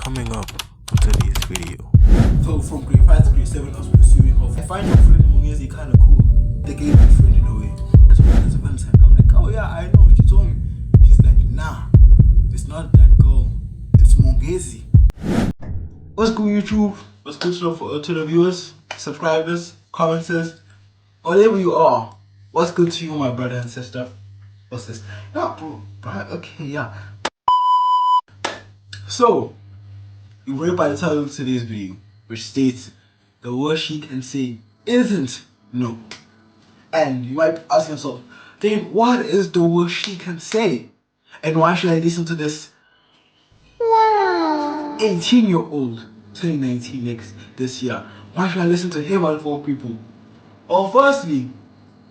Coming up on today's video. So from grade 5 to grade 7 I was pursuing her. I find your friend Mongezi kind of cool. They gave me a friend in a way. That's Valentine. I'm like, oh yeah, I know. She told me. She's like, nah, it's not that girl. It's Mongezi. What's good, YouTube? What's good to the viewers, subscribers, commenters, whatever you are. What's good to you, my brother and sister? What's this? Yeah, bro. Okay, yeah. So, you read by the title of today's video, which states the worst she can say isn't no. And you might ask yourself, then what is the worst she can say? And why should I listen to this 18-year-old, 2019 next this year? Why should I listen to him and four people? Well, firstly,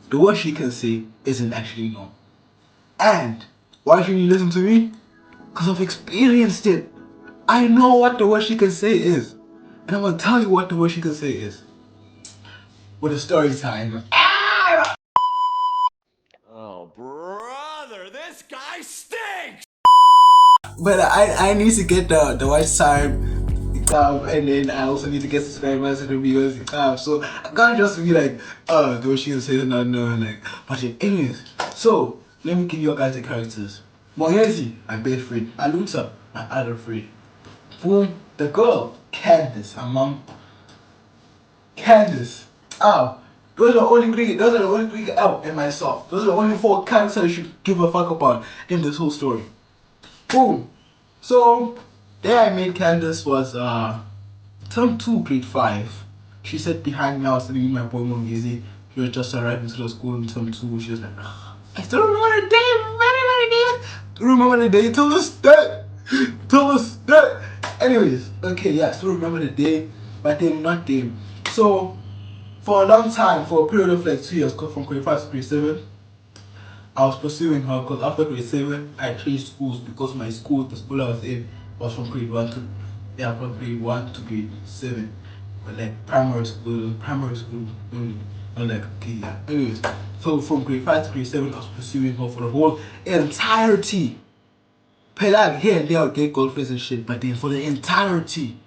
the worst she can say isn't actually no. And why should you listen to me? Because I've experienced it. I know what the worst she can say is. And I'm gonna tell you what the worst she can say is. With a story time. Oh, brother, this guy stinks! But I need to get the watch time, and then I also need to get subscribers and reviewers. So I can't just be like, the worst she can say is not no, like, but anyways. So let me give you guys the characters. Mongezi, my best friend. Aluta, my other friend. Boom, the girl, Candace, her mom. Candace. Those are the only three and myself. Those are the only four characters I should give a fuck about in this whole story. Boom. So there I met Candace was term 2, grade 5. She sat behind me, I was sitting with my boy Mongezi. She was just arriving to the school in term 2. She was like, I still remember the day, remember the day, tell us that. Anyways, okay, yeah, still remember the day, but then not them. So for a long time, for a period of like 2 years, from grade 5 to grade 7, I was pursuing her because after grade 7, I changed schools because my school, the school I was in, was from grade 1 to grade 7. But like primary school only. I'm like, okay, yeah. Anyways, so from grade 5 to grade 7, I was pursuing her for the whole entirety. Like here and there I'll get girlfriends and shit, but then for the entirety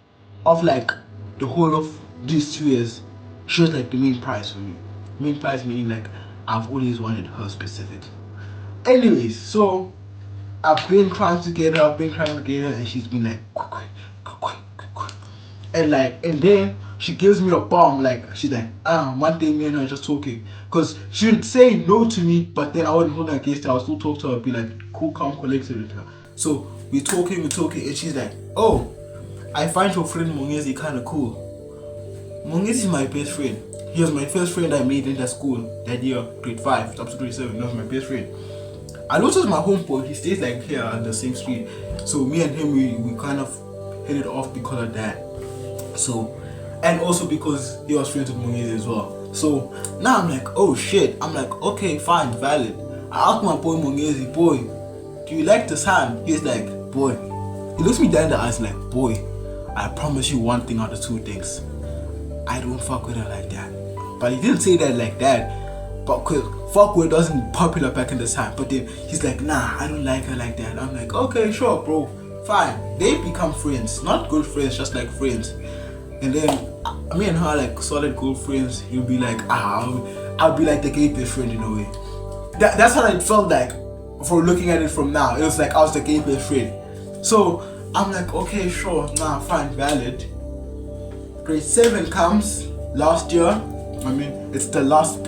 of like the whole of these 2 years, she was like the main prize for me. Main prize meaning like I've always wanted her specifically. Anyways, so I've been trying to get her, and she's been like and then she gives me a bomb, like she's like, one day me and her are just talking. Cause she would say no to me, but then I wouldn't hold her against her. I would still talk to her, be like cool, calm, collected with her. So we're talking, and she's like, oh, I find your friend Mongezi kinda cool. Mongezi is my best friend. He was my first friend I made in that school that year, grade 5 up to grade 7. That was my best friend. And also my homeboy, he stays like here on the same street. So me and him, we kind of hit it off because of that. So, and also because he was friends with Mongezi as well. So now I'm like, oh shit. I'm like, okay, fine, valid. I asked my boy Mongezi, boy, do you like this hand? He's like, boy. He looks me down in the eyes like, boy, I promise you one thing out of two things. I don't fuck with her like that. But he didn't say that like that. But fuck with wasn't popular back in the time. But then he's like, nah, I don't like her like that. I'm like, okay, sure, bro, fine. They become friends, not good friends, just like friends. And then me and her like solid good friends. He'll be like, I'll be like the gay best friend in a way. That's how it felt like. For looking at it from now, it was like I was the gay best friend. So I'm like, okay, sure, nah, fine, valid. Grade 7 comes last year. I mean, it's the last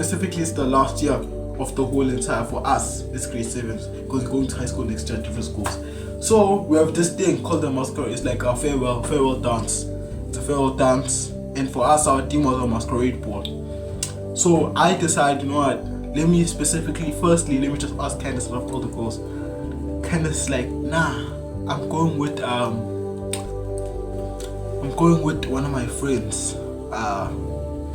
year of the whole entire, for us, it's grade 7s, because we're going to high school next year, different schools. So we have this thing called the masquerade. It's like a farewell dance. It's a farewell dance, and for us, our team was a masquerade board. So I decided, you know what, let me just ask Candace out of all the girls. Candace is like, nah, I'm going with one of my friends,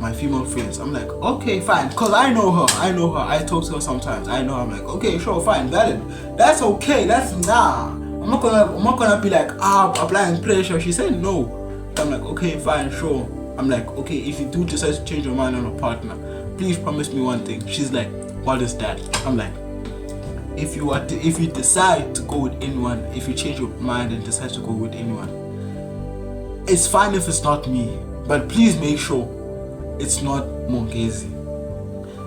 my female friends. I'm like, okay, fine, cause I know her, I talk to her sometimes, I know her. I'm like, okay, sure, fine, valid. That's okay, I'm not gonna be like, applying pressure. She said no. I'm like, okay, fine, sure. I'm like, okay, if you do decide to change your mind on a partner, please promise me one thing. She's like, what is that? I'm like, if you decide to go with anyone, if you change your mind and decide to go with anyone, it's fine if it's not me, but please make sure it's not Mongezi.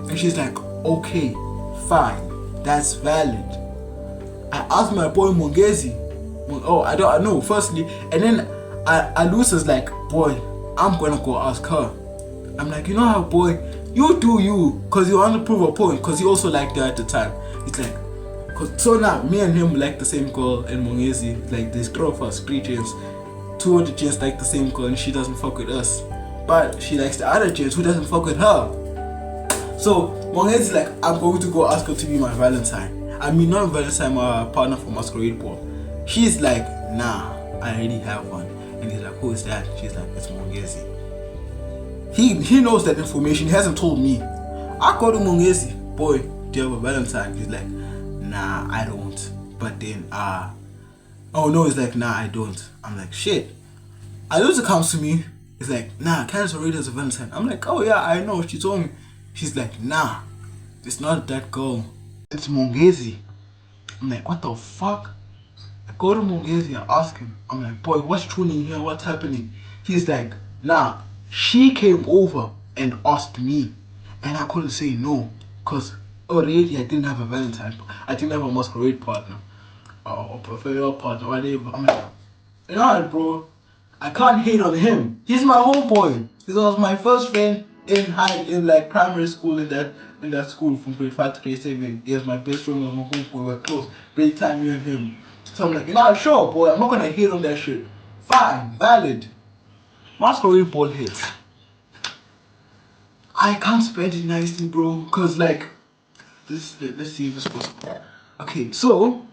And she's like, okay, fine, that's valid. I asked my boy Mongezi, oh, I know, firstly, and then Alusa's like, boy, I'm gonna go ask her. I'm like, you know how, boy, you do you, cause you want to prove a point, cause you also liked her at the time. It's like, so now me and him like the same girl, and Mongezi, like there's 3 of us, 3 gents. 2 of the gents like the same girl, and she doesn't fuck with us, but she likes the other gents who doesn't fuck with her. So Mongezi's like, I'm going to go ask her to be my Valentine. I mean, not Valentine, my partner for masquerade ball. She's like, nah, I already have one. And he's like, who is that? She's like, it's Mongezi. He knows that information. He hasn't told me. I called him Mongezi, boy, do you have a Valentine? He's like, nah, I don't. But then oh no, he's like, nah, I don't. I'm like, shit. Alusa comes to me. He's like, nah, Candace already has a Valentine. I'm like, oh yeah, I know. She told me. She's like, nah, it's not that girl. It's Mongezi. I'm like, what the fuck? I go to Mongezi and ask him. I'm like, boy, what's tuning here? What's happening? He's like, nah, she came over and asked me. And I couldn't say no. Because already I didn't have a Valentine. I didn't have a masquerade partner. Or preferred partner, whatever. I'm like, you know what, bro? I can't hate on him. He's my homeboy. He was my first friend in like primary school in that school from grade 5 to grade 7. He was my best friend, was my homeboy. We were close. Great time, me and him. So I'm like, you know, sure, boy. I'm not gonna hate on that shit. Fine, valid. Masquerade ball hits. I can't spend it nicely, bro. Cause like, let's see if it's possible. Okay, so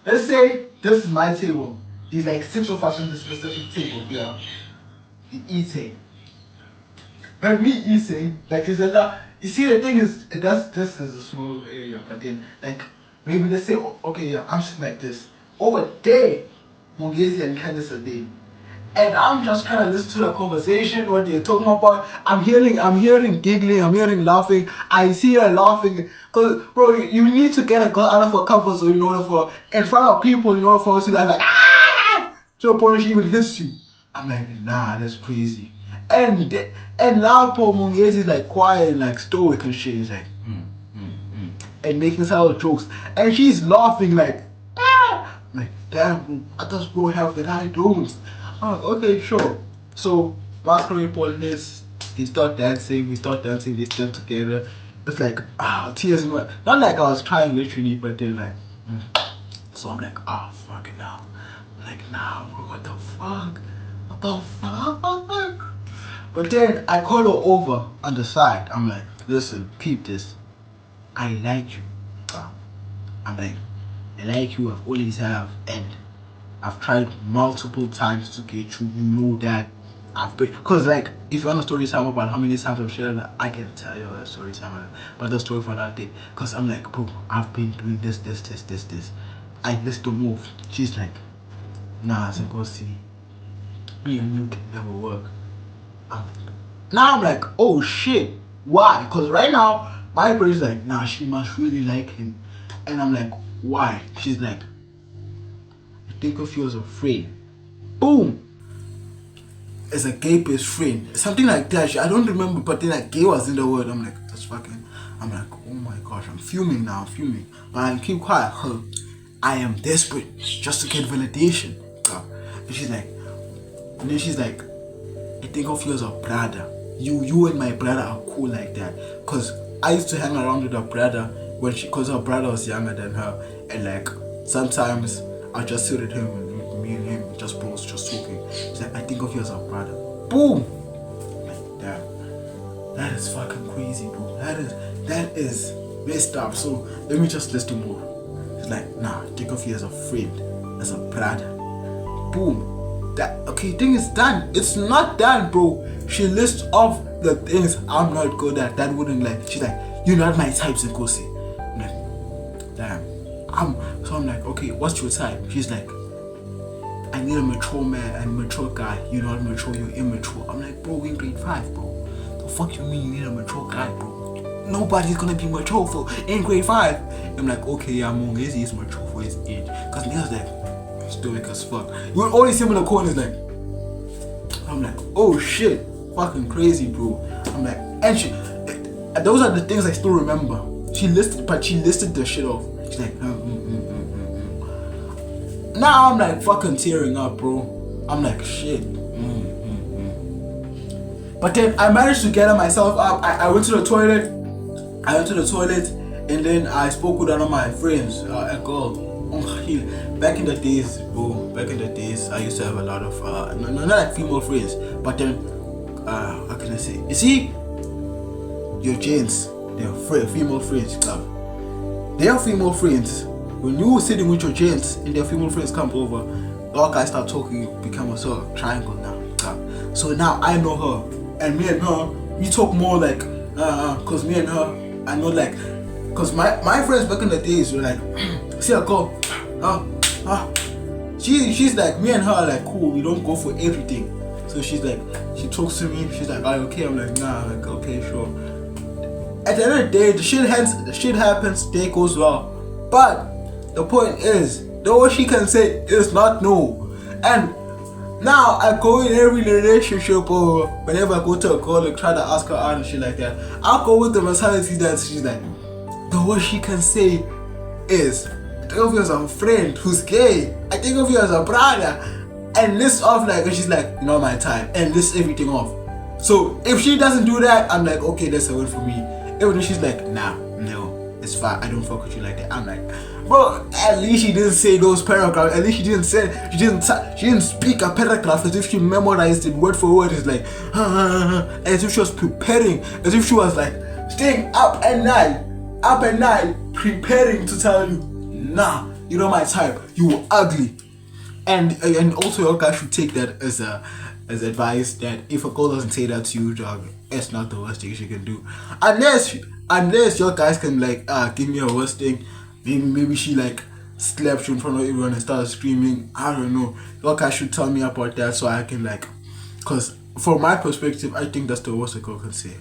let's say this is my table. There's like 6 of us on this specific table. Yeah. Eating. But me eating, like it's a lot. You see, the thing is, this is a small area, but then like maybe let's say, okay, yeah, I'm sitting like this. Over there, Mongezi and Candace are there. And I'm just kind of listening to the conversation, what they're talking about. I'm hearing giggling, I'm hearing laughing. I see her laughing. Cause bro, you need to get a girl out of her comfort zone in order for, in front of people, in order for us to like, ah! To a point she even hits you. I'm like, nah, that's crazy. And now Paul Mongezi is like quiet and like stoic and shit. He's like, and making sound jokes. And she's laughing like, ah! I'm like, damn, I just bro have that I don't. Oh, okay, sure. So masquerade Paul is they start dancing, they start together. It's like tears in my, not like I was crying literally, but then like so I'm like, fuck it now. Like nah, what the fuck? What the fuck? But then I call her over on the side. I'm like, listen, keep this. I like you. I'm like, I like you, I've always have, and I've tried multiple times to get you. You know that I've been, because like if you want a story time about how many times I've shared that, I can tell you a story time about the story for that day. Because I'm like, bro, I've been doing this. I list the move. She's like, nah, I said, go see. Me and you can never work. Now I'm like, oh shit, why? Because right now my brain is like, nah, she must really like him. And I'm like, why? She's like, I think of you as a friend. Boom. As a gay best friend. Something like that. I don't remember, but then like gay was in the word. I'm like, that's fucking. I'm like, oh my gosh, I'm fuming now, But I keep quiet. I am desperate just to get validation. And she's like, I think of you as a brother. You and my brother are cool like that. Cause I used to hang around with her brother cause her brother was younger than her, and like sometimes I just sit with him and me and him just bros, just talking. She's like, I think of you as a brother. Boom! Like damn. That is fucking crazy, bro. That is messed up. So let me just listen more. She's like, nah, think of you as a friend, as a brother. Boom. That okay, thing is done. It's not done, bro. She lists off the things I'm not good at. That wouldn't like. She's like, you're not my type, Nkosi. I'm like, damn. I'm like, okay, what's your type? She's like, I need a mature man, a mature guy. You're not mature, you're immature. I'm like, bro, we in grade 5, bro. The fuck you mean you need a mature guy, bro? Nobody's gonna be mature for in grade 5. I'm like, okay, yeah, Mongezi is mature for his age. Cause niggas like stoic as fuck. You would always see him in the corners like I'm like, oh shit, fucking crazy, bro. I'm like, and those are the things I still remember. She listed the shit off. She's like, Now I'm like fucking tearing up, bro. I'm like, shit. But then I managed to gather myself up. I went to the toilet. And then I spoke with one of my friends, a girl. Back in the days, bro. I used to have a lot of not like female friends, but then how can I say? You see, your gents, they're female friends, club. They are female friends. When you were sitting with your gents and their female friends come over, all guys start talking, you become a sort of triangle now. So now I know her, and me and her, we talk more like, cause me and her, I know like, cause my friends back in the days were like, see a girl, she's like, me and her are like cool, we don't go for everything. So she's like, she talks to me, she's like, are you okay? I'm like, nah, I'm like, okay, sure. At the end of the day, the shit happens, day goes well. But the point is, all she can say is not no. And now I go in every relationship or whenever I go to a girl and try to ask her out and shit like that, I'll go with the mentality that she's like, all she can say is, I think of you as a friend who's gay. I think of you as a brother. And list off like, and she's like, you know my time, and list everything off. So if she doesn't do that, I'm like, okay, that's a win for me. Even though she's like, nah, no, it's fine, I don't fuck with you like that. I'm like, bro, at least she didn't say those paragraphs. At least she didn't speak a paragraph as if she memorized it word for word. It's like, as if she was preparing, as if she was like staying up at night, preparing to tell you, nah, you know my type, you ugly. And also your guys should take that as advice that if a girl doesn't say that to you, dog, it's not the worst thing she can do. Unless your guys can like give me a worst thing. Maybe she like slapped you in front of everyone and started screaming. I don't know. Your guys should tell me about that so I can like, cause from my perspective, I think that's the worst a girl can say.